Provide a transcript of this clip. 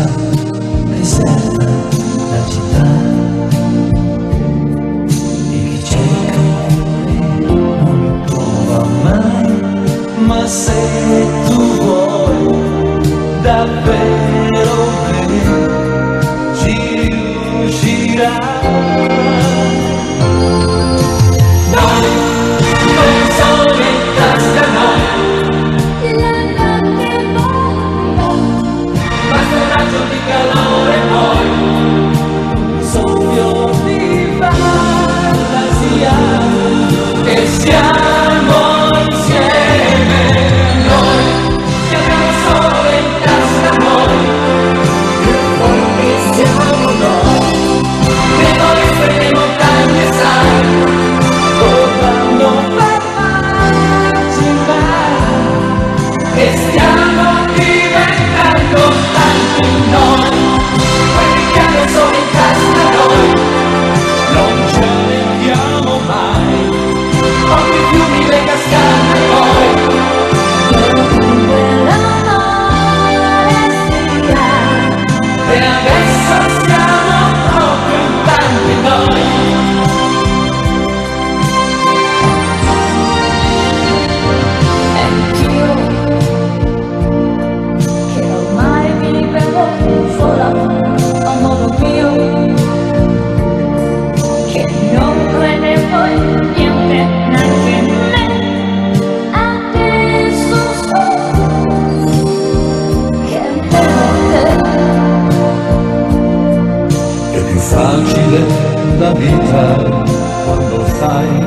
sola, deserta la città, e chi cerca non lo trova mai. Ma se tu vuoi davvero bene, ci riuscirai. Noi, con il sole in tasca noi, la notte vola, basta un raggio di calore poi, un soffio di fantasia, e siamo insieme. Noi, che abbiamo il sole in tasca noi, più forti siamo noi. che noi sulle montagne sai, non fermarci mai, e stiamo diventando tanti noi, quelli che hanno solo in tasca noi, non ce ne andiamo mai, oltre i fiumi, le cascate poi, Dove l'amore sia, e adesso siamo proprio in tanti noi. anch'io, che ormai vivevo sola a modo mio, che non credevo in niente, neanche in me. Adesso so che per te È più facile la vita quando stai